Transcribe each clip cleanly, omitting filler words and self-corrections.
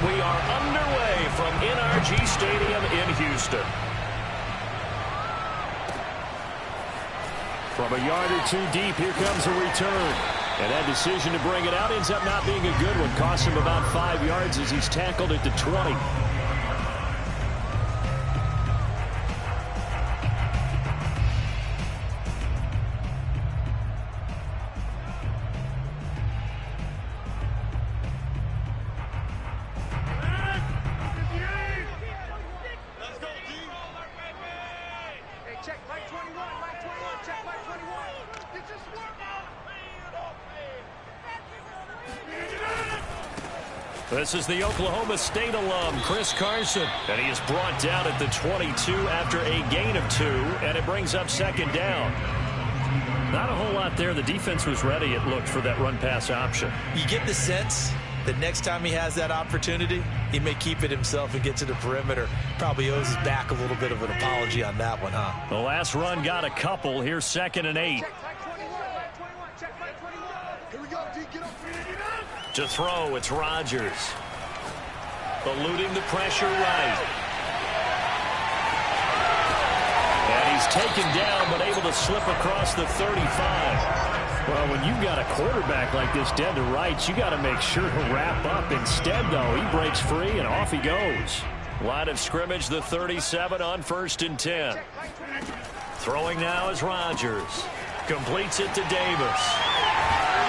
We are underway from NRG Stadium in Houston. From a yard or two deep, here comes a return. And that decision to bring it out ends up not being a good one. Cost him about 5 yards as he's tackled at the 20. This is the Oklahoma State alum, Chris Carson, and he is brought down at the 22 after a gain of 2, and it brings up second down. Not a whole lot there. The defense was ready, it looked, for that run-pass option. You get the sense that next time he has that opportunity, he may keep it himself and get to the perimeter. Probably owes his back a little bit of an apology on that one, huh? The last run got a couple. Here's 2nd and 8. To throw, it's Rodgers. Eluding the pressure right. And he's taken down, but able to slip across the 35. Well, when you've got a quarterback like this dead to rights, you got to make sure to wrap up. Instead, though, he breaks free, and off he goes. Line of scrimmage, the 37 on 1st and 10. Throwing now is Rodgers. Completes it to Davis.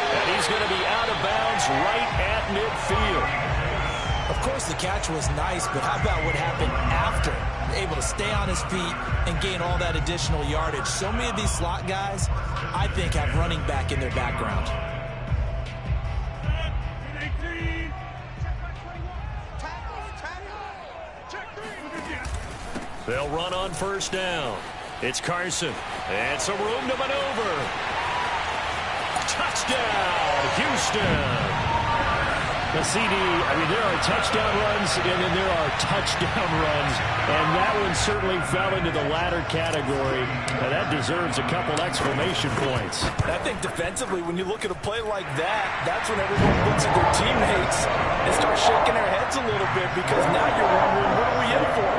And he's going to be out of bounds right at midfield. Of course, the catch was nice, but how about what happened after? Able to stay on his feet and gain all that additional yardage. So many of these slot guys, I think, have running back in their background. They'll run on 1st down. It's Carson. And some room to maneuver. Touchdown, Houston. The CD, there are touchdown runs, and then there are touchdown runs, and that one certainly fell into the latter category. Now, that deserves a couple exclamation points. I think defensively, when you look at a play like that, that's when everyone looks at their teammates and starts shaking their heads a little bit, because now you're wondering, what are we in for?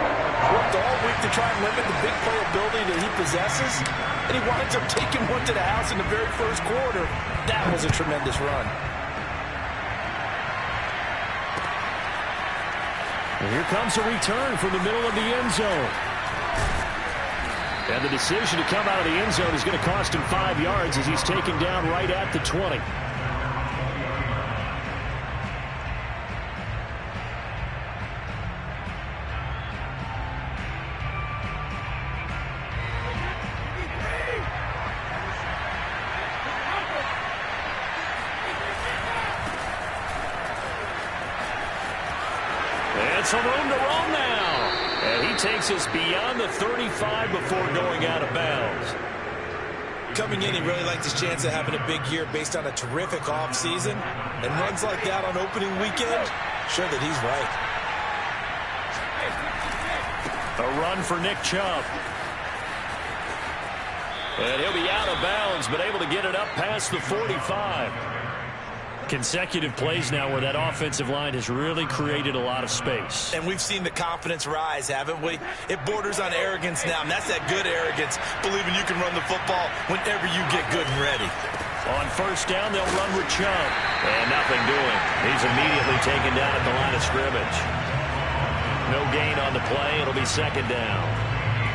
Worked all week to try and limit the big play ability that he possesses, and he winds up taking one to the house in the very first quarter. That was a tremendous run. And here comes a return from the middle of the end zone. And the decision to come out of the end zone is going to cost him 5 yards as he's taken down right at the 20. Some room to roam now. And he takes us beyond the 35 before going out of bounds. Coming in, he really liked his chance of having a big year based on a terrific offseason. And runs like that on opening weekend, sure that he's right. A run for Nick Chubb. And he'll be out of bounds, but able to get it up past the 45. Consecutive plays now where that offensive line has really created a lot of space. And we've seen the confidence rise, haven't we? It borders on arrogance now, and that's that good arrogance, believing you can run the football whenever you get good and ready. On 1st down, they'll run with Chubb. And nothing doing. He's immediately taken down at the line of scrimmage. No gain on the play. It'll be 2nd down.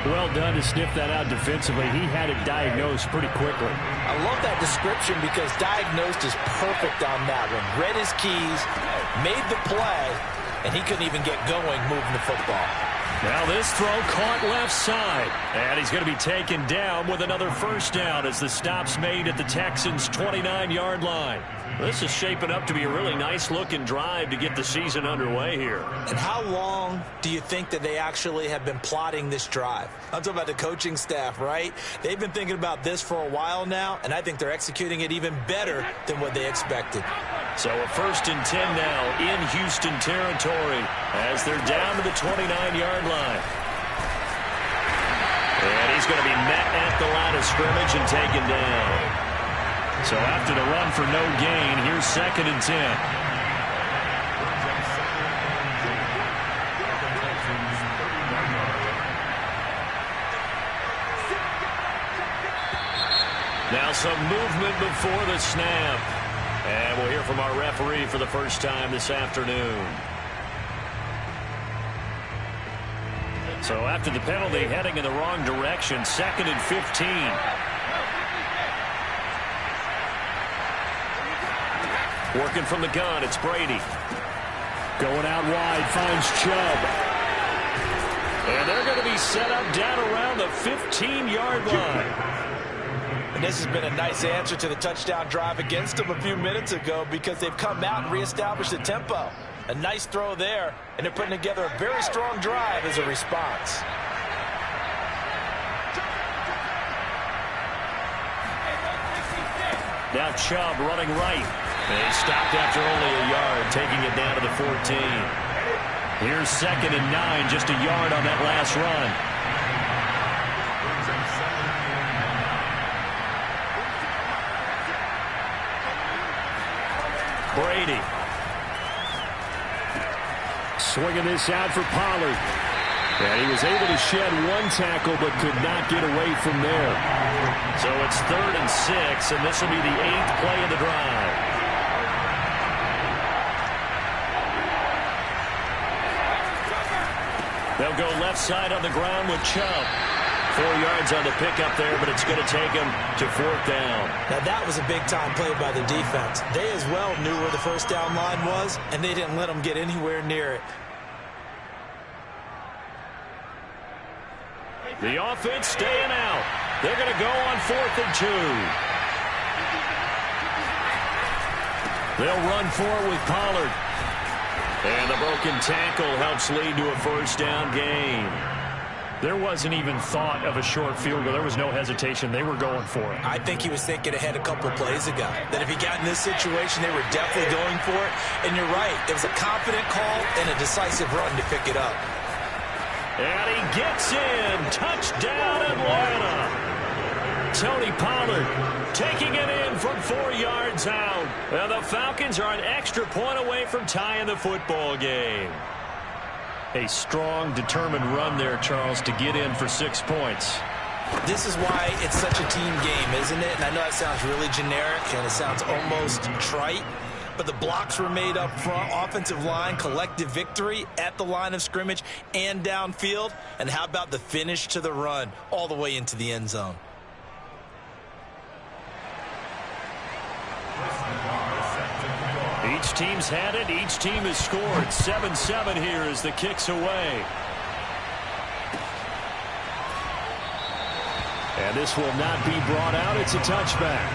Well done to sniff that out defensively. He had it diagnosed pretty quickly. I love that description because diagnosed is perfect on that one. Read his keys, made the play, and he couldn't even get going moving the football. Now this throw caught left side. And he's going to be taken down with another 1st down as the stop's made at the Texans' 29-yard line. This is shaping up to be a really nice-looking drive to get the season underway here. And how long do you think that they actually have been plotting this drive? I'm talking about the coaching staff, right? They've been thinking about this for a while now, and I think they're executing it even better than what they expected. So a 1st and 10 now in Houston territory as they're down to the 29-yard line. And he's going to be met at the line of scrimmage and taken down. So after the run for no gain, here's 2nd and 10. Now some movement before the snap. And we'll hear from our referee for the first time this afternoon. So after the penalty, heading in the wrong direction, 2nd and 15. Working from the gun, it's Brady. Going out wide, finds Chubb. And they're going to be set up down around the 15-yard line. And this has been a nice answer to the touchdown drive against them a few minutes ago because they've come out and reestablished the tempo. A nice throw there, and they're putting together a very strong drive as a response. Now Chubb running right. They stopped after only a yard, taking it down to the 14. Here's 2nd and 9, just a yard on that last run. Brady. Swinging this out for Pollard. And he was able to shed one tackle but could not get away from there. So it's 3rd and 6, and this will be the 8th play of the drive. They'll go left side on the ground with Chubb. 4 yards on the pickup there, but it's going to take him to 4th down. Now that was a big-time play by the defense. They as well knew where the first down line was, and they didn't let them get anywhere near it. The offense staying out. They're going to go on 4th and 2. They'll run forward with Pollard. And the broken tackle helps lead to a first down gain. There wasn't even thought of a short field goal. There was no hesitation. They were going for it. I think he was thinking ahead a couple plays ago. That if he got in this situation, they were definitely going for it. And you're right. It was a confident call and a decisive run to pick it up. And he gets in. Touchdown, Atlanta. Tony Pollard taking it in from 4 yards out. And the Falcons are an extra point away from tying the football game. A strong, determined run there, Charles, to get in for 6 points. This is why it's such a team game, isn't it? And I know that sounds really generic and it sounds almost trite, but the blocks were made up front, offensive line, collective victory at the line of scrimmage and downfield. And how about the finish to the run all the way into the end zone? Each team's had it. Each team has scored. 7-7 here as the kick's away. And this will not be brought out. It's a touchback.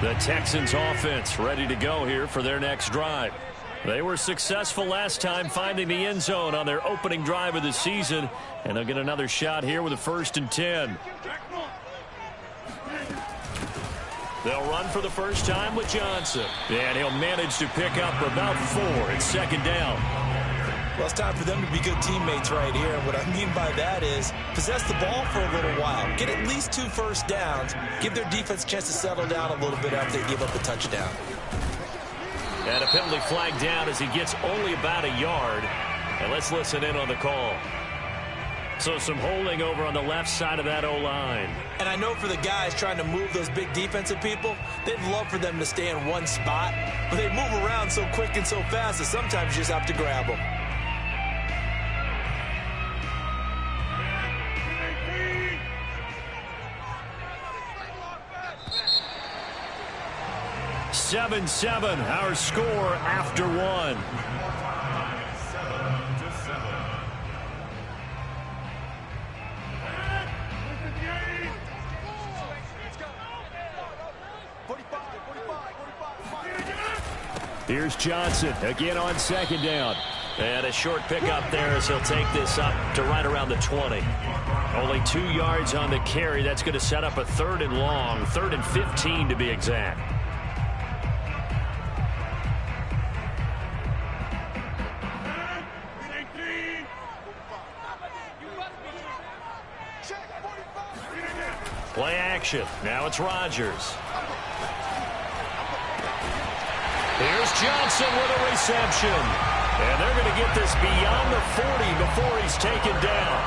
The Texans offense ready to go here for their next drive. They were successful last time finding the end zone on their opening drive of the season, and they'll get another shot here with a 1st and 10. They'll run for the first time with Johnson. And he'll manage to pick up about 4. It's 2nd down. Well, it's time for them to be good teammates right here. And what I mean by that is possess the ball for a little while. Get at least 2 first downs. Give their defense a chance to settle down a little bit after they give up a touchdown. And a penalty flag down as he gets only about a yard. And let's listen in on the call. So some holding over on the left side of that O-line. And I know for the guys trying to move those big defensive people, they'd love for them to stay in one spot. But they move around so quick and so fast that sometimes you just have to grab them. Seven, our score after 1. Here's Johnson again on 2nd down. And a short pickup there as he'll take this up to right around the 20. Only 2 yards on the carry. That's going to set up a 3rd and long, 3rd and 15 to be exact. Play action. Now it's Rodgers. Here's Johnson with a reception. And they're going to get this beyond the 40 before he's taken down.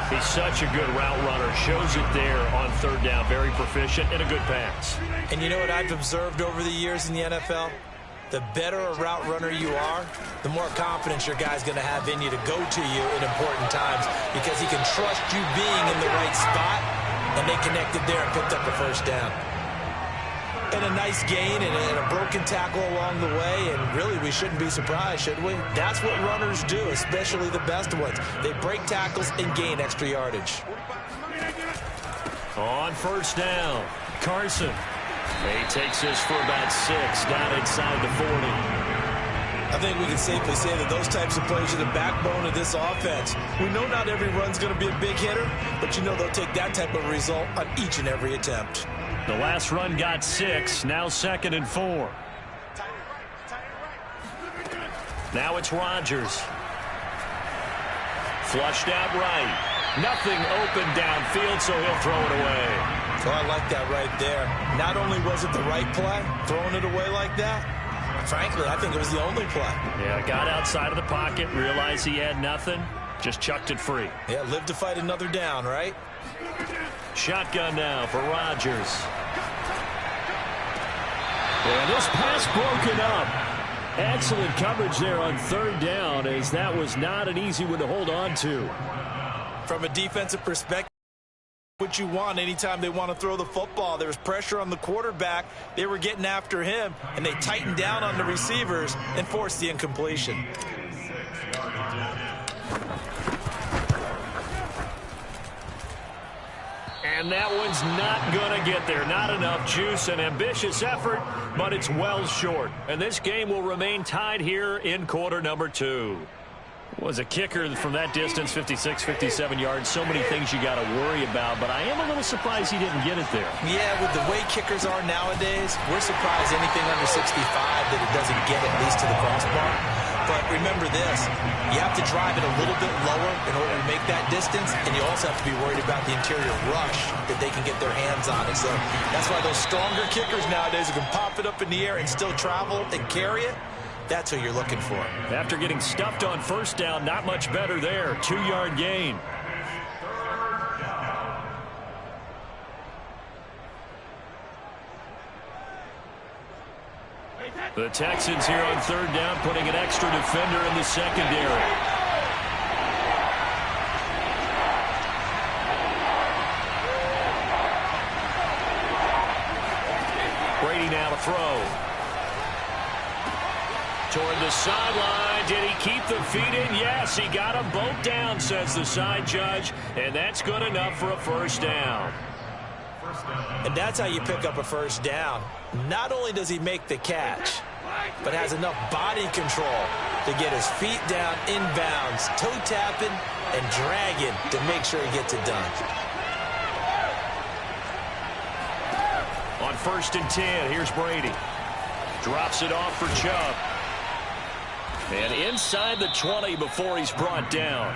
He's such a good route runner. Shows it there on third down. Very proficient and a good pass. And you know what I've observed over the years in the NFL? The better a route runner you are, the more confidence your guy's going to have in you to go to you in important times because he can trust you being in the right spot, and they connected there and picked up a first down. And a nice gain and a broken tackle along the way, and really we shouldn't be surprised, should we? That's what runners do, especially the best ones. They break tackles and gain extra yardage. On first down, Carson. He takes this for about 6 down inside the 40. I think we can safely say that those types of plays are the backbone of this offense. We know not every run's going to be a big hitter, but you know they'll take that type of result on each and every attempt. The last run got 6, now 2nd and 4. Now it's Rodgers. Flushed out right. Nothing open downfield, so he'll throw it away. So I like that right there. Not only was it the right play, throwing it away like that, frankly, I think it was the only play. Yeah, got outside of the pocket, realized he had nothing, just chucked it free. Yeah, live to fight another down, right? Shotgun now for Rodgers. And this pass broken up. Excellent coverage there on third down, as that was not an easy one to hold on to. From a defensive perspective, what you want anytime they want to throw the football. There was pressure on the quarterback. They were getting after him, and they tightened down on the receivers and forced the incompletion. And that one's not going to get there. Not enough juice. An ambitious effort, but it's well short. And this game will remain tied here in quarter number 2. Was a kicker from that distance, 56, 57 yards. So many things you got to worry about, but I am a little surprised he didn't get it there. Yeah, with the way kickers are nowadays, we're surprised anything under 65 that it doesn't get at least to the crossbar. But remember this, you have to drive it a little bit lower in order to make that distance, and you also have to be worried about the interior rush that they can get their hands on it. So that's why those stronger kickers nowadays who can pop it up in the air and still travel and carry it, that's what you're looking for. After getting stuffed on first down, not much better there. 2-yard gain. The Texans here on third down, putting an extra defender in the secondary. Brady now to throw. Toward the sideline. Did he keep the feet in? Yes, he got them both down, says the side judge. And that's good enough for a first down. And that's how you pick up a first down. Not only does he make the catch, but has enough body control to get his feet down inbounds, toe tapping and dragging to make sure he gets it done. On 1st and 10, here's Brady. Drops it off for Chubb. And inside the 20 before he's brought down.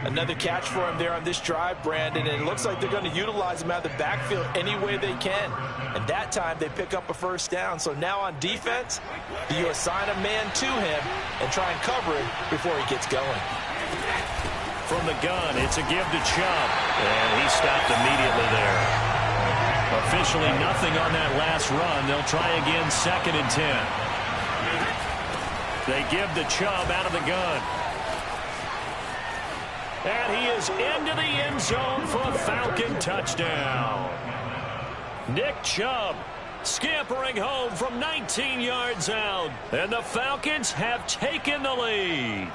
Another catch for him there on this drive, Brandon, and it looks like they're going to utilize him out of the backfield any way they can. And that time they pick up a first down. So now on defense, do you assign a man to him and try and cover him before he gets going? From the gun, it's a give to Chubb. And he stopped immediately there. Officially nothing on that last run. They'll try again 2nd and 10. They give the Chubb out of the gun. And he is into the end zone for a Falcon touchdown. Nick Chubb scampering home from 19 yards out. And the Falcons have taken the lead.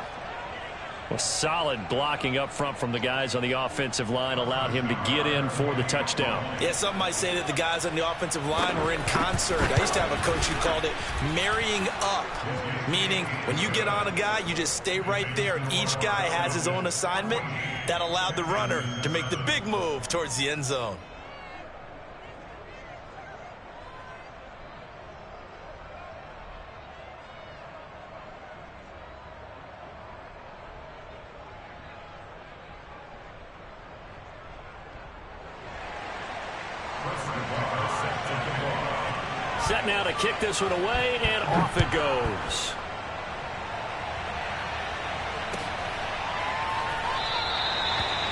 Well, solid blocking up front from the guys on the offensive line allowed him to get in for the touchdown. Yeah, some might say that the guys on the offensive line were in concert. I used to have a coach who called it marrying up, meaning when you get on a guy, you just stay right there, and each guy has his own assignment. That allowed the runner to make the big move towards the end zone. Set now to kick this one away, and off it goes.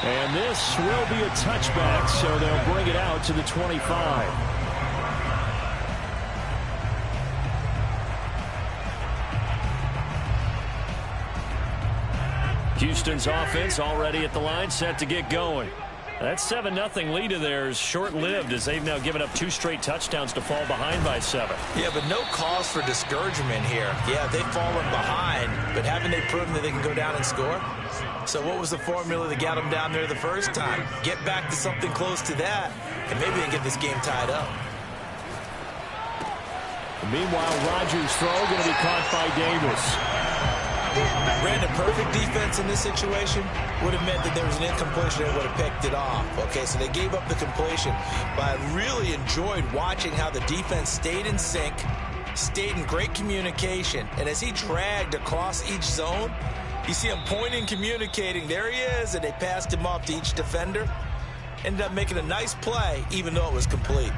And this will be a touchback, so they'll bring it out to the 25. Houston's offense already at the line, set to get going. That 7-0 lead of theirs short-lived as they've now given up 2 straight touchdowns to fall behind by 7. Yeah, but no cause for discouragement here. Yeah, they've fallen behind, but haven't they proven that they can go down and score? So what was the formula that got them down there the first time? Get back to something close to that, and maybe they get this game tied up. Meanwhile, Rodgers' throw going to be caught by Davis. Brandon, perfect defense in this situation would have meant that there was an incompletion and would have picked it off. Okay, so they gave up the completion. But I really enjoyed watching how the defense stayed in sync, stayed in great communication. And as he dragged across each zone, you see him pointing, communicating. There he is, and they passed him off to each defender. Ended up making a nice play, even though it was complete.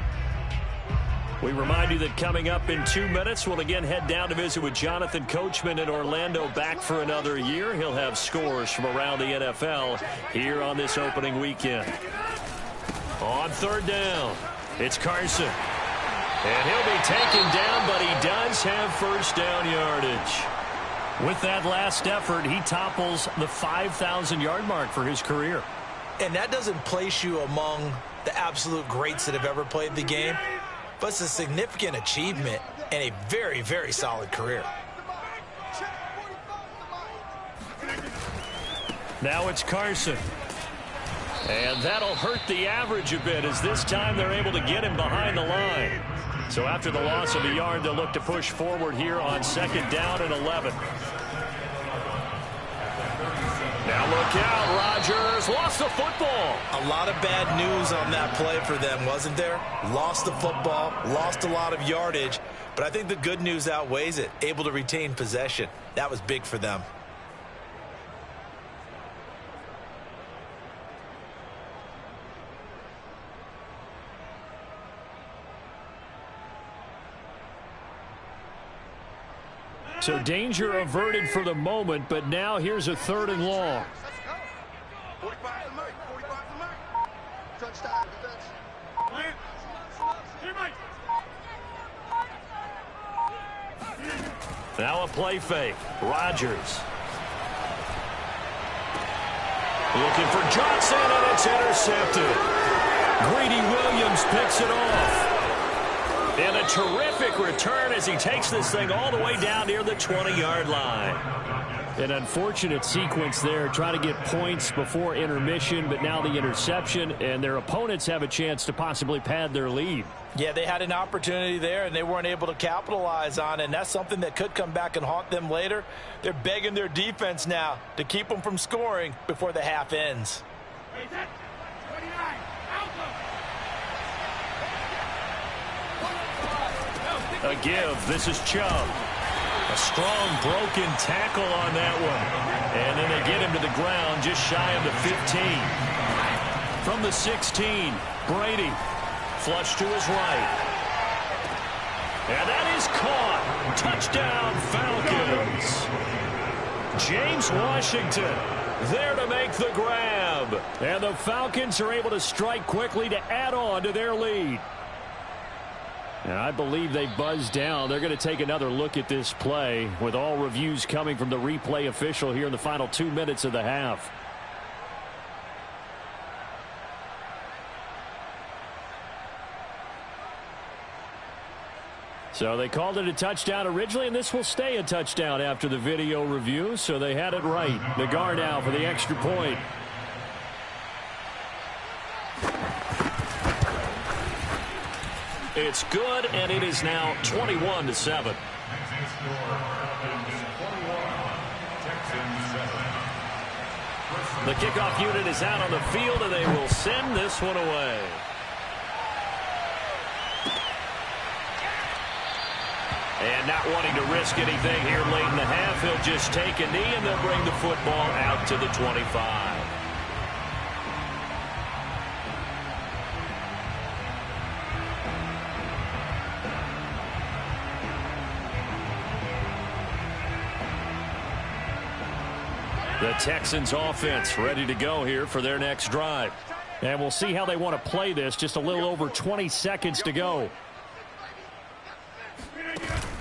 We remind you that coming up in 2 minutes, we'll again head down to visit with Jonathan Coachman in Orlando, back for another year. He'll have scores from around the NFL here on this opening weekend. On 3rd down, it's Carson. And he'll be taken down, but he does have first down yardage. With that last effort, he topples the 5,000-yard mark for his career. And that doesn't place you among the absolute greats that have ever played the game. But it's a significant achievement and a very, very solid career. Now it's Carson. And that'll hurt the average a bit, as this time they're able to get him behind the line. So after the loss of a yard, they'll look to push forward here on 2nd down and 11. Now look out, Rodgers lost the football. A lot of bad news on that play for them, wasn't there? Lost the football, lost a lot of yardage, but I think the good news outweighs it. Able to retain possession. That was big for them. So danger averted for the moment, but now here's a 3rd and long. Now a play fake. Rodgers. Looking for Johnson, and it's intercepted. Greedy Williams picks it off. And a terrific return as he takes this thing all the way down near the 20-yard line. An unfortunate sequence there, trying to get points before intermission, but now the interception, and their opponents have a chance to possibly pad their lead. Yeah, they had an opportunity there, and they weren't able to capitalize on it, and that's something that could come back and haunt them later. They're begging their defense now to keep them from scoring before the half ends. A give. This is Chubb. A strong broken tackle on that one. And then they get him to the ground just shy of the 15. From the 16, Brady. Flush to his right. And that is caught. Touchdown, Falcons. James Washington there to make the grab. And the Falcons are able to strike quickly to add on to their lead. And I believe they buzzed down. They're going to take another look at this play, with all reviews coming from the replay official here in the final 2 minutes of the half. So they called it a touchdown originally, and this will stay a touchdown after the video review, so they had it right. Nagar now for the extra point. It's good, and it is now 21-7. The kickoff unit is out on the field, and they will send this one away. And not wanting to risk anything here late in the half, he'll just take a knee, and they'll bring the football out to the 25. The Texans offense ready to go here for their next drive. And we'll see how they want to play this. Just a little over 20 seconds to go.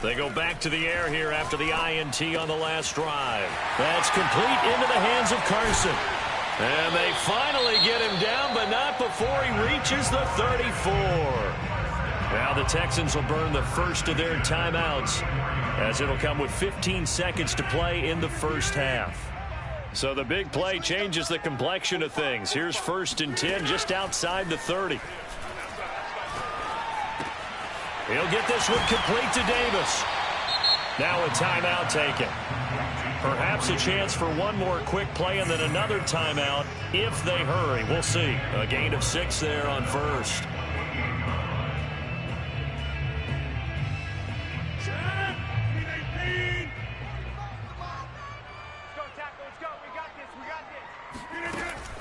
They go back to the air here after the INT on the last drive. That's complete into the hands of Carson. And they finally get him down, but not before he reaches the 34. Now the Texans will burn the first of their timeouts, as it'll come with 15 seconds to play in the first half. So the big play changes the complexion of things. Here's 1st and 10 just outside the 30. He'll get this one complete to Davis. Now a timeout taken. Perhaps a chance for one more quick play and then another timeout if they hurry. We'll see. A gain of 6 there on 1st.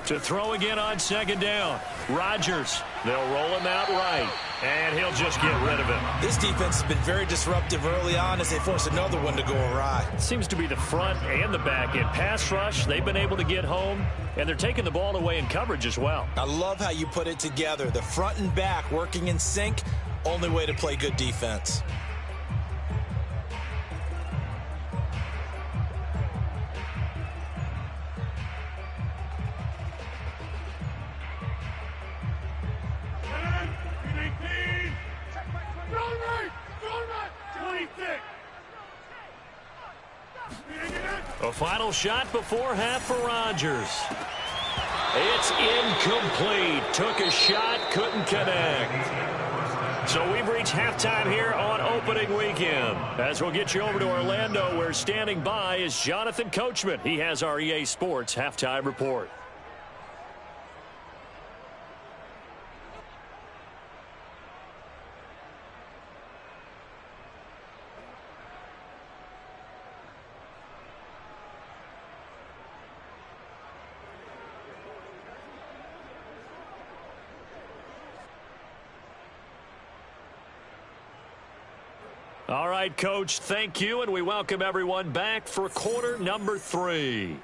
To throw again on 2nd down. Rodgers. They'll roll him out right. And he'll just get rid of him. This defense has been very disruptive early on as they force another one to go awry. It seems to be the front and the back end. Pass rush, they've been able to get home, and they're taking the ball away in coverage as well. I love how you put it together. The front and back working in sync, only way to play good defense. A final shot before half for Rodgers. It's incomplete. Took a shot, couldn't connect. So we've reached halftime here on opening weekend. As we'll get you over to Orlando, where standing by is Jonathan Coachman. He has our EA Sports halftime report. All right, Coach, thank you, and we welcome everyone back for quarter number 3.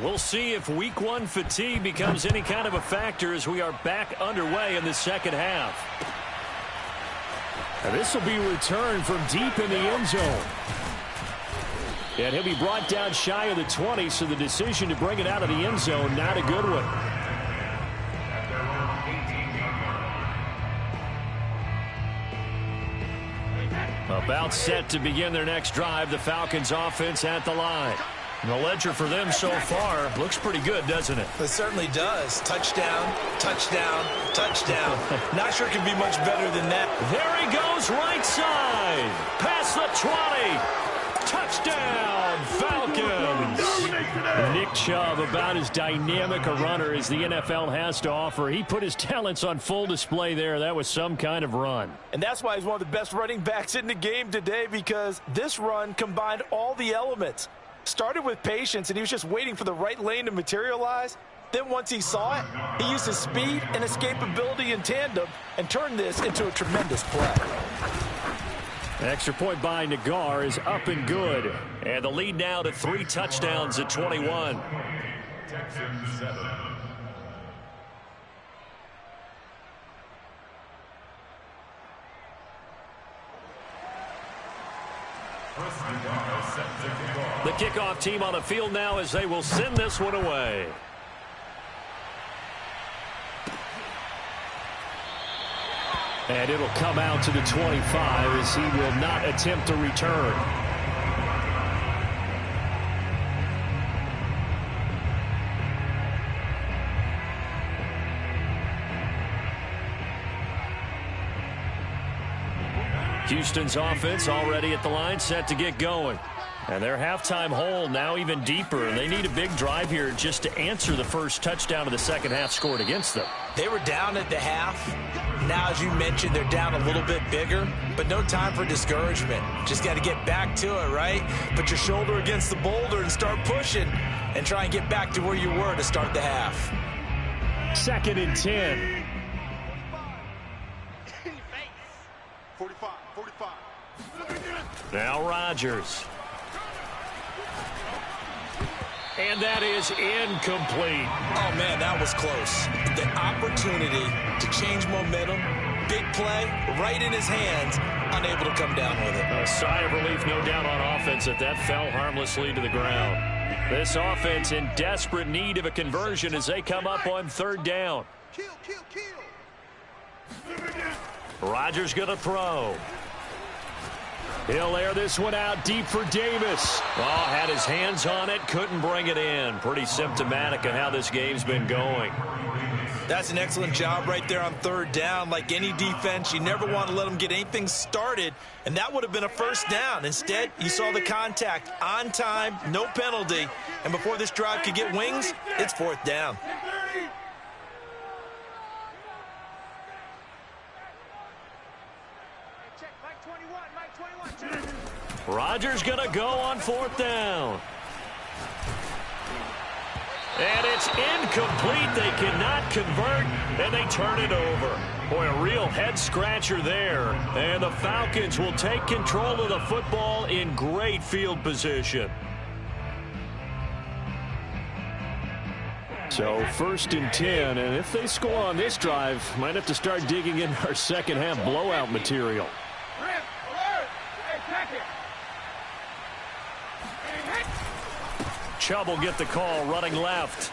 We'll see if week 1 fatigue becomes any kind of a factor as we are back underway in the second half. And this will be returned from deep in the end zone. And he'll be brought down shy of the 20, so the decision to bring it out of the end zone, not a good one. About set to begin their next drive, the Falcons offense at the line. And the ledger for them so far looks pretty good, doesn't it? It certainly does. Touchdown, touchdown, touchdown. Not sure it can be much better than that. There he goes, right side. Past the 20. Touchdown, Falcons. Nick Chubb, about as dynamic a runner as the NFL has to offer. He put his talents on full display there. That was some kind of run. And that's why he's one of the best running backs in the game today, because this run combined all the elements. Started with patience, and he was just waiting for the right lane to materialize. Then once he saw it, he used his speed and escapability in tandem and turned this into a tremendous play. An extra point by Nagar is up and good. And the lead now to 3 touchdowns at 21. Texans 7. The kickoff team on the field now as they will send this one away. And it'll come out to the 25 as he will not attempt to return. Houston's offense already at the line, set to get going. And their halftime hole now even deeper. They need a big drive here just to answer the first touchdown of the second half scored against them. They were down at the half. Now, as you mentioned, they're down a little bit bigger, but no time for discouragement. Just got to get back to it, right? Put your shoulder against the boulder and start pushing and try and get back to where you were to start the half. 2nd and 10. 45. Now Rodgers. And that is incomplete. Oh, man, that was close. The opportunity to change momentum, big play, right in his hands, unable to come down with it. A sigh of relief, no doubt, on offense that fell harmlessly to the ground. This offense in desperate need of a conversion as they come up on 3rd down. Rodgers going to throw. He'll air this one out deep for Davis. Oh, had his hands on it, couldn't bring it in. Pretty symptomatic of how this game's been going. That's an excellent job right there on 3rd down. Like any defense, you never want to let them get anything started, and that would have been a 1st down. Instead, you saw the contact on time, no penalty, and before this drive could get wings, it's 4th down. Rodgers going to go on 4th down. And it's incomplete. They cannot convert, and they turn it over. Boy, a real head-scratcher there. And the Falcons will take control of the football in great field position. So 1st and 10, and if they score on this drive, might have to start digging in our second half blowout material. Chubb will get the call running left.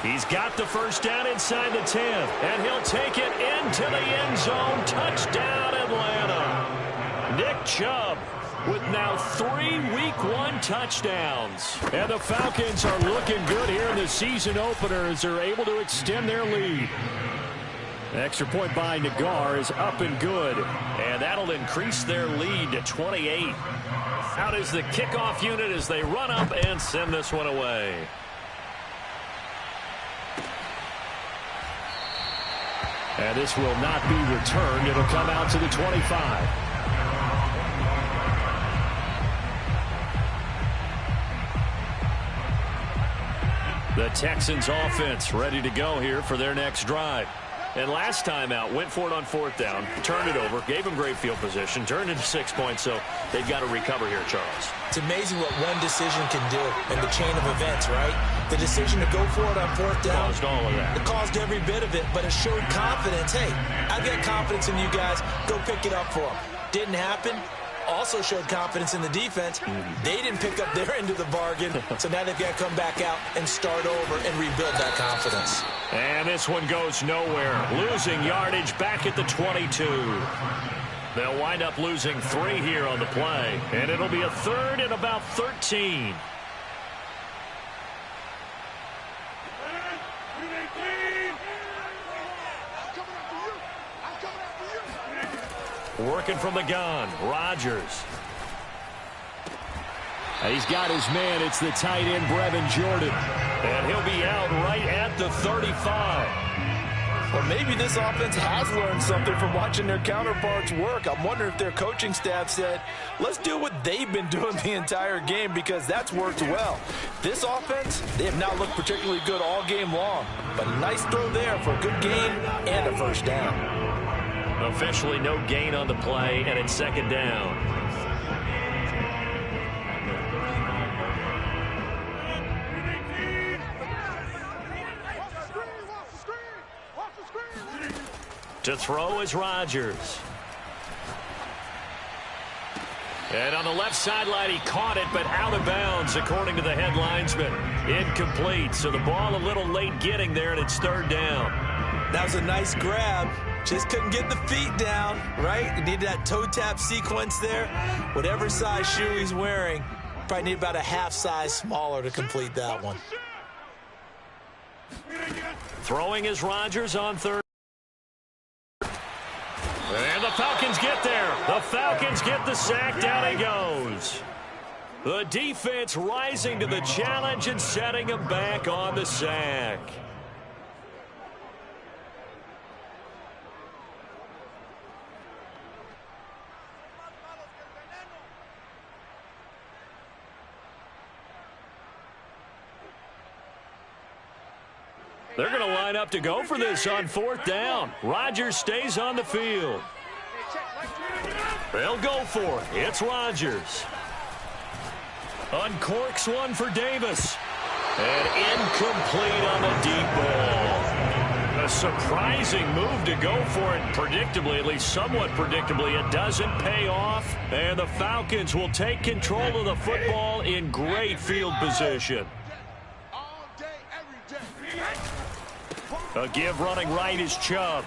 He's got the 1st down inside the 10, and he'll take it into the end zone. Touchdown, Atlanta. Nick Chubb with now 3 Week 1 touchdowns. And the Falcons are looking good here in the season opener as they're able to extend their lead. Extra point by Nagar is up and good. And that'll increase their lead to 28. Out is the kickoff unit as they run up and send this one away. And this will not be returned. It'll come out to the 25. The Texans offense ready to go here for their next drive. And last time out, went for it on 4th down, turned it over, gave them great field position, turned into 6 points, so they've got to recover here, Charles. It's amazing what one decision can do in the chain of events, right? The decision to go for it on 4th down. Caused all of that. It caused every bit of it, but it showed confidence. Hey, I've got confidence in you guys. Go pick it up for them. Didn't happen. Also showed confidence in the defense. They didn't pick up their end of the bargain, so now they've got to come back out and start over and rebuild that confidence. And this one goes nowhere. Losing yardage back at the 22. They'll wind up losing 3 here on the play, and it'll be a 3rd and about 13. Working from the gun, Rodgers. He's got his man. It's the tight end, Brevin Jordan. And he'll be out right at the 35. Well, maybe this offense has learned something from watching their counterparts work. I'm wondering if their coaching staff said, let's do what they've been doing the entire game, because that's worked well. This offense, they have not looked particularly good all game long. But a nice throw there for a good gain and a 1st down. Officially no gain on the play, and it's 2nd down. To throw is Rodgers. And on the left sideline, he caught it, but out of bounds, according to the head linesman. Incomplete, so the ball a little late getting there, and it's 3rd down. That was a nice grab. Just couldn't get the feet down, right? You needed that toe tap sequence there. Whatever size shoe he's wearing, probably need about a half size smaller to complete that one. Throwing is Rodgers on 3rd. And the Falcons get there. The Falcons get the sack. Down he goes. The defense rising to the challenge and setting him back on the sack. They're going to line up to go for this on 4th down. Rodgers stays on the field. They'll go for it. It's Rodgers. Uncorks one for Davis. And incomplete on the deep ball. A surprising move to go for it. Predictably, at least somewhat predictably, it doesn't pay off. And the Falcons will take control of the football in great field position. A give running right is Chubb.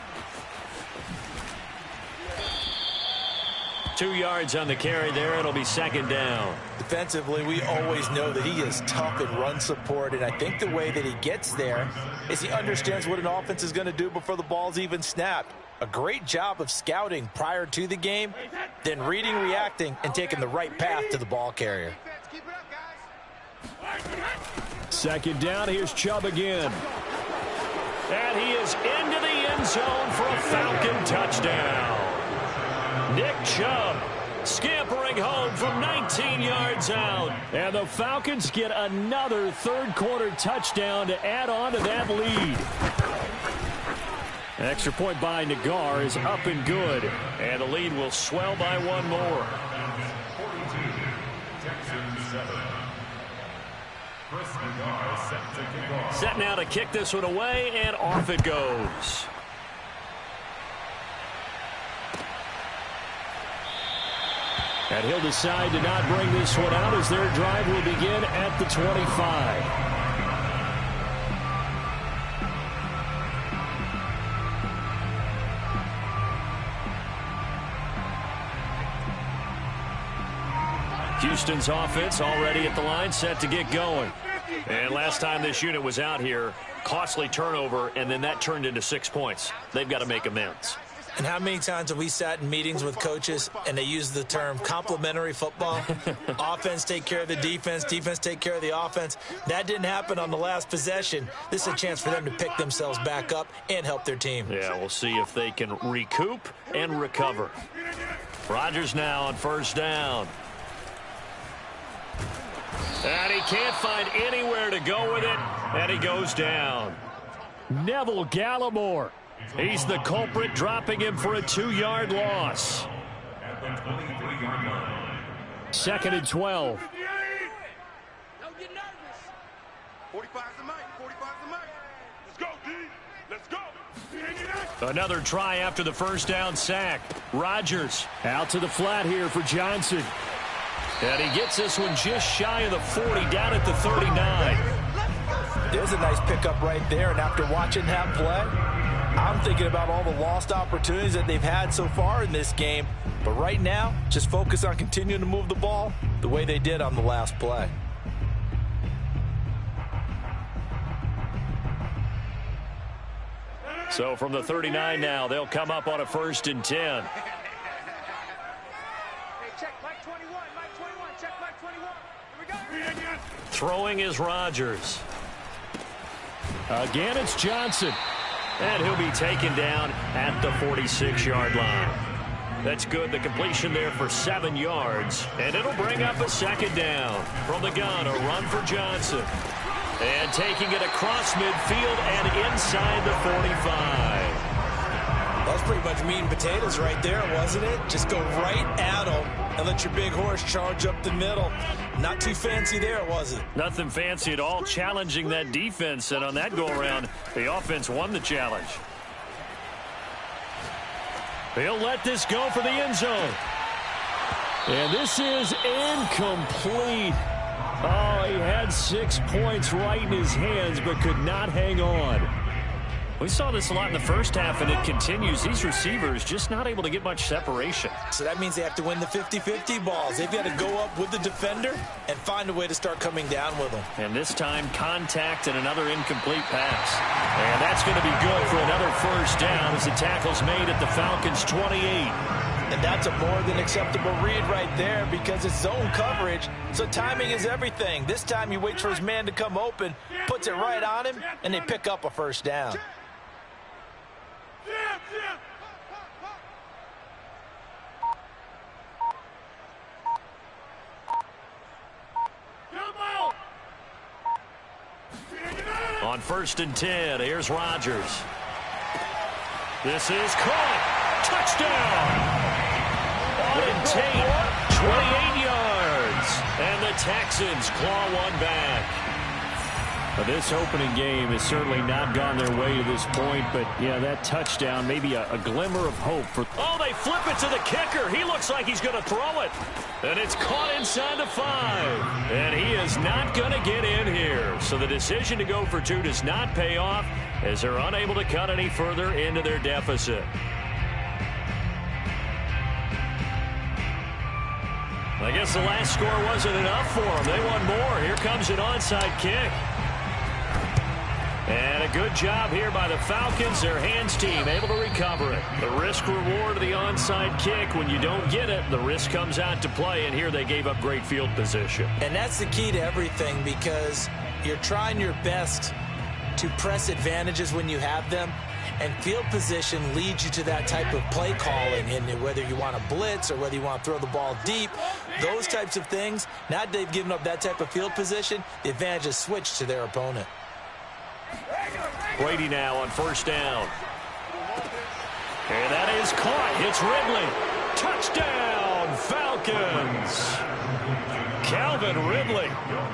2 yards on the carry there. It'll be 2nd down. Defensively, we always know that he is tough in run support, and I think the way that he gets there is he understands what an offense is going to do before the ball's even snapped. A great job of scouting prior to the game, then reading, reacting, and taking the right path to the ball carrier. 2nd down, here's Chubb again. And he is into the end zone for a Falcon touchdown. Nick Chubb scampering home from 19 yards out. And the Falcons get another 3rd quarter touchdown to add on to that lead. Extra point by Nagar is up and good. And the lead will swell by 1 more. Set now to kick this one away, and off it goes. And he'll decide to not bring this one out as their drive will begin at the 25. Houston's offense already at the line, set to get going. And last time this unit was out here, costly turnover, and then that turned into 6 points. They've got to make amends. And how many times have we sat in meetings with coaches and they use the term complementary football? Offense take care of the defense, defense take care of the offense. That didn't happen on the last possession. This is a chance for them to pick themselves back up and help their team. Yeah, we'll see if they can recoup and recover. Rodgers now on 1st down. And he can't find anywhere to go with it, and he goes down. Neville Gallimore. He's the culprit, dropping him for a 2-yard loss. 2nd and 12. Don't get nervous. 45's the mic. 45's the mic. Let's go, D. Let's go. Another try after the 1st down sack. Rodgers Out to the flat here for Johnson. And he gets this one just shy of the 40, down at the 39. There's a nice pickup right there, and after watching that play, I'm thinking about all the lost opportunities that they've had so far in this game. But right now, just focus on continuing to move the ball the way they did on the last play. So from the 39 now, they'll come up on a 1st and 10. Throwing is Rodgers. Again, it's Johnson. And he'll be taken down at the 46-yard line. That's good. The completion there for 7 yards. And it'll bring up a 2nd down. From the gun, a run for Johnson. And taking it across midfield and inside the 45. That was pretty much meat and potatoes right there, wasn't it? Just go right at them and let your big horse charge up the middle. Not too fancy there, was it? Nothing fancy at all, challenging that defense. And on that go-around, the offense won the challenge. He'll let this go for the end zone. And this is incomplete. Oh, he had 6 points right in his hands, but could not hang on. We saw this a lot in the first half, and it continues. These receivers just not able to get much separation. So that means they have to win the 50-50 balls. They've got to go up with the defender and find a way to start coming down with them. And this time, contact and another incomplete pass. And that's going to be good for another 1st down as the tackle's made at the Falcons' 28. And that's a more than acceptable read right there because it's zone coverage, so timing is everything. This time he waits for his man to come open, puts it right on him, and they pick up a first down. On 1st and 10, here's Rodgers. This is caught. Touchdown. Auden Tate, 28 yards. And the Texans claw one back. Well, this opening game has certainly not gone their way to this point, but, yeah, that touchdown, maybe a glimmer of hope for... Oh, they flip it to the kicker. He looks like he's going to throw it. And it's caught inside the 5. And he is not going to get in here. So the decision to go for 2 does not pay off as they're unable to cut any further into their deficit. I guess the last score wasn't enough for them. They want more. Here comes an onside kick. And a good job here by the Falcons, their hands team, able to recover it. The risk-reward of the onside kick, when you don't get it, the risk comes out to play, and here they gave up great field position. And that's the key to everything because you're trying your best to press advantages when you have them, and field position leads you to that type of play calling, and whether you want to blitz or whether you want to throw the ball deep, those types of things, now that they've given up that type of field position, the advantage is switched to their opponent. Brady now on 1st down. And that is caught. It's Ridley. Touchdown, Falcons. Calvin Ridley,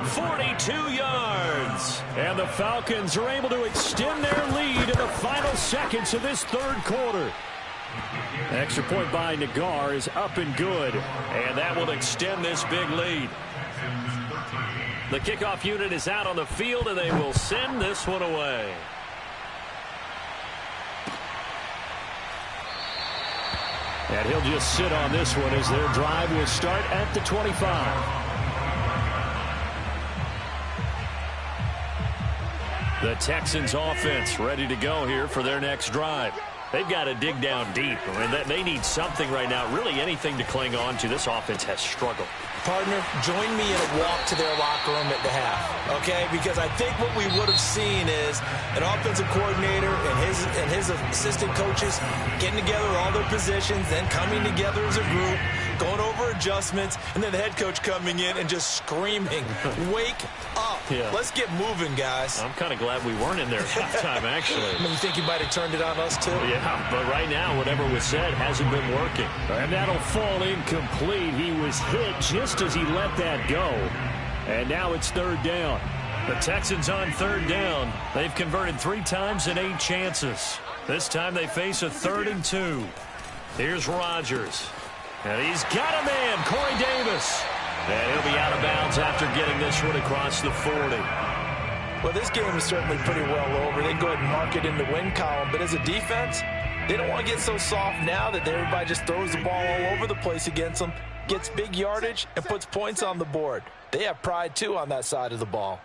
42 yards. And the Falcons are able to extend their lead in the final seconds of this 3rd quarter. Extra point by Nagar is up and good. And that will extend this big lead. The kickoff unit is out on the field, and they will send this one away. And he'll just sit on this one as their drive will start at the 25. The Texans offense ready to go here for their next drive. They've got to dig down deep. I mean, they need something right now, really anything to cling on to. This offense has struggled. Partner, join me in a walk to their locker room at the half, okay? Because I think what we would have seen is an offensive coordinator and his assistant coaches getting together all their positions, then coming together as a group, going over adjustments, and then the head coach coming in and just screaming, wake up. Yeah. Let's get moving, guys. I'm kind of glad we weren't in there at halftime, actually. You think you might have turned it on us, too? Yeah, but right now, whatever was said hasn't been working. And that'll fall incomplete. He was hit just as he let that go. And now it's 3rd down. The Texans on 3rd down. They've converted 3 times in 8 chances. This time they face a 3rd and 2. Here's Rodgers. And he's got a man, Corey Davis. And he'll be out of bounds after getting this one across the 40. Well, this game is certainly pretty well over. They can go ahead and mark it in the win column. But as a defense, they don't want to get so soft now that everybody just throws the ball all over the place against them, gets big yardage, and puts points on the board. They have pride, too, on that side of the ball.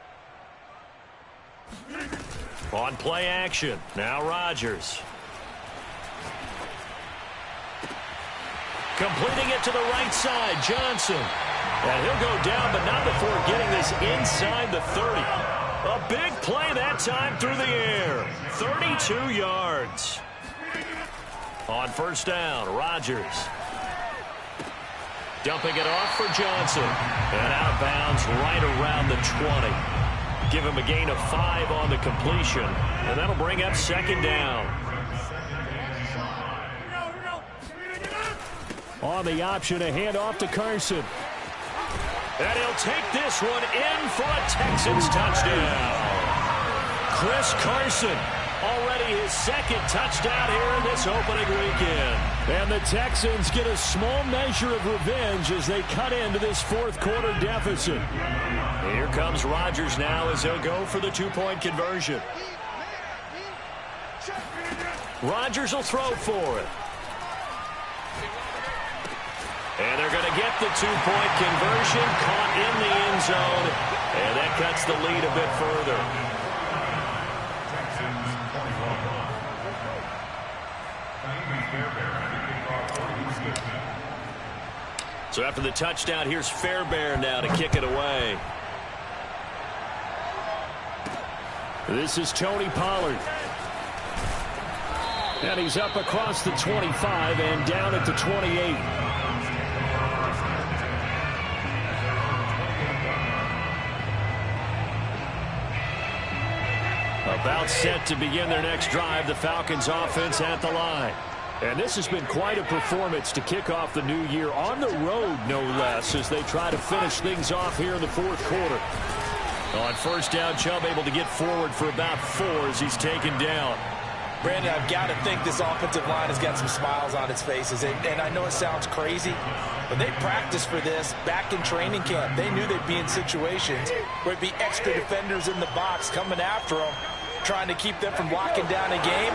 On play action, now Rodgers. Completing it to the right side, Johnson. And he'll go down, but not before getting this inside the 30. A big play that time through the air. 32 yards. On 1st down, Rodgers. Dumping it off for Johnson. And out of bounds right around the 20. Give him a gain of 5 on the completion. And that'll bring up 2nd down. On the option, a handoff to Carson. And he'll take this one in for a Texans touchdown. Chris Carson, already his 2nd touchdown here in this opening weekend. And the Texans get a small measure of revenge as they cut into this 4th quarter deficit. Here comes Rodgers now as he'll go for the 2-point conversion. Rodgers will throw for it. And they're going to get the 2-point conversion, caught in the end zone, and that cuts the lead a bit further. So after the touchdown, here's Fairbairn now to kick it away. This is Tony Pollard. And he's up across the 25 and down at the 28. About set to begin their next drive, the Falcons offense at the line. And this has been quite a performance to kick off the new year on the road, no less, as they try to finish things off here in the fourth quarter. On first down, Chubb able to get forward for about 4 as he's taken down. Brandon, I've got to think this offensive line has got some smiles on its faces. And I know it sounds crazy, but they practiced for this back in training camp. They knew they'd be in situations where it'd be extra defenders in the box coming after them, trying to keep them from locking down a game.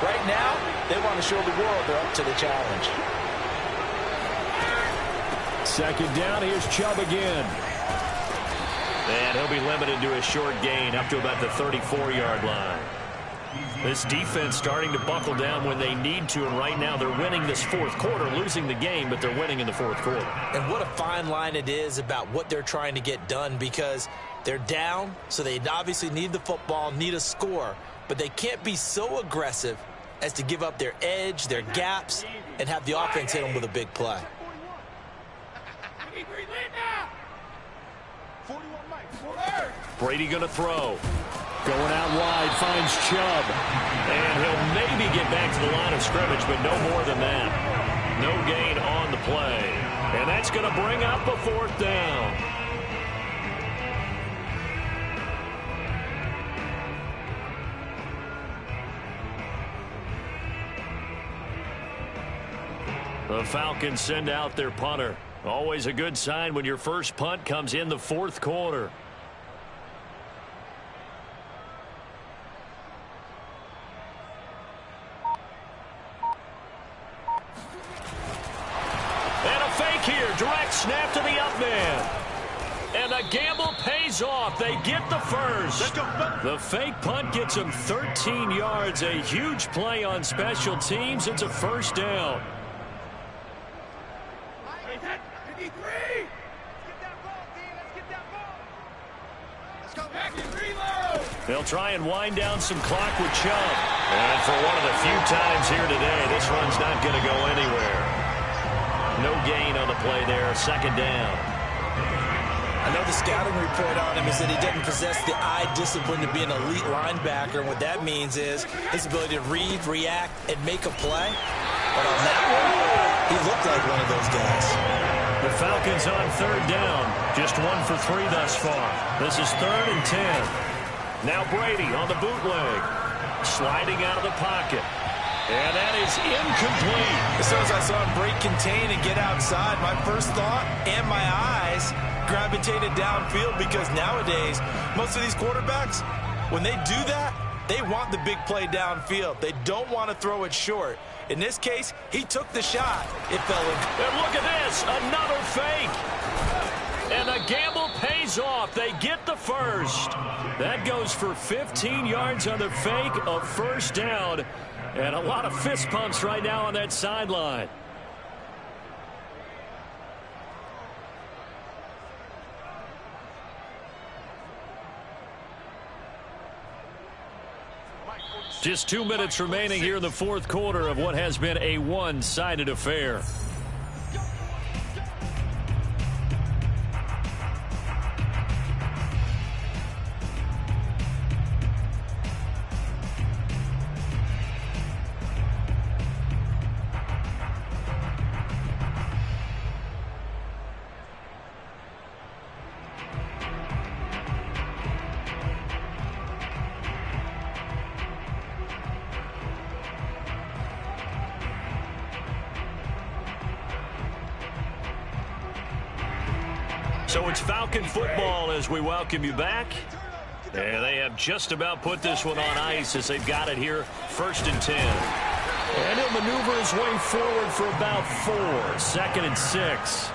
Right now, they want to show the world they're up to the challenge. Second down, here's Chubb again. And he'll be limited to a short gain up to about the 34-yard line. This defense starting to buckle down when they need to, and right now they're winning this fourth quarter, losing the game, but they're winning in the fourth quarter. And what a fine line it is about what they're trying to get done, because they're down, so they obviously need the football, need a score, but they can't be so aggressive as to give up their edge, their gaps, and have the offense hit them with a big play. Brady going to throw. Going out wide, finds Chubb. And he'll maybe get back to the line of scrimmage, but no more than that. No gain on the play. And that's going to bring up a fourth down. The Falcons send out their punter. Always a good sign when your first punt comes in the fourth quarter. And a fake here. Direct snap to the up man. And a gamble pays off. They get the first. The fake punt gets them 13 yards. A huge play on special teams. It's a first down. They'll try and wind down some clock with Chubb. And for one of the few times here today, this run's not going to go anywhere. No gain on the play there. Second down. I know the scouting report on him is that he doesn't possess the eye discipline to be an elite linebacker. And what that means is his ability to read, react, and make a play. But on that one, he looked like one of those guys. The Falcons on third down. Just 1 for 3 thus far. This is 3rd and 10. Now Brady on the bootleg. Sliding out of the pocket. And that is incomplete. As soon as I saw him break contain and get outside, my first thought and my eyes gravitated downfield, because nowadays, most of these quarterbacks, when they do that, they want the big play downfield. They don't want to throw it short. In this case, he took the shot. It fell in. And look at this, another fake. And the gamble pays off. They get the first. That goes for 15 yards on the fake, a first down. And a lot of fist pumps right now on that sideline. Just 2 minutes remaining here in the fourth quarter of what has been a one-sided affair. So it's Falcon football as we welcome you back. And they have just about put this one on ice as they've got it here, 1st and 10. And he'll maneuver his way forward for about 4, 2nd and 6.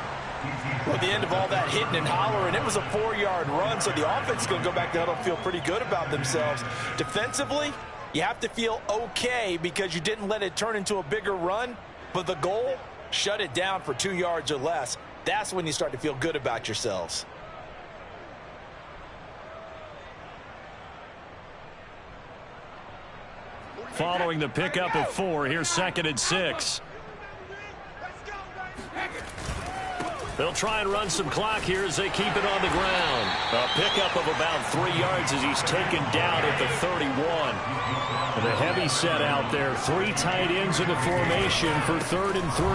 Well, at the end of all that hitting and hollering, it was a 4-yard run, so the offense is going to go back there and feel pretty good about themselves. Defensively, you have to feel okay because you didn't let it turn into a bigger run. But the goal, shut it down for 2 yards or less. That's when you start to feel good about yourselves. Following the pickup of 4, here's 2nd and 6. They'll try and run some clock here as they keep it on the ground. A pickup of about 3 yards as he's taken down at the 31. The heavy set out there. 3 tight ends in the formation for 3rd and 3.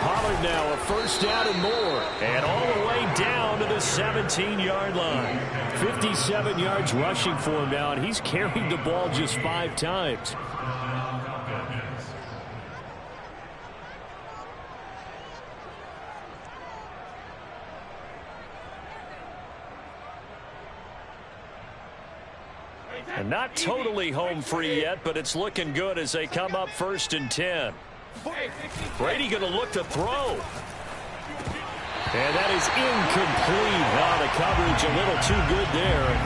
Pollard now a first down and more. And all the way down to the 17-yard line. 57 yards rushing for him now, and he's carried the ball just 5 times. And not totally home free yet, but it's looking good as they come up 1st and 10. Brady going to look to throw. And that is incomplete. Now the coverage a little too good there.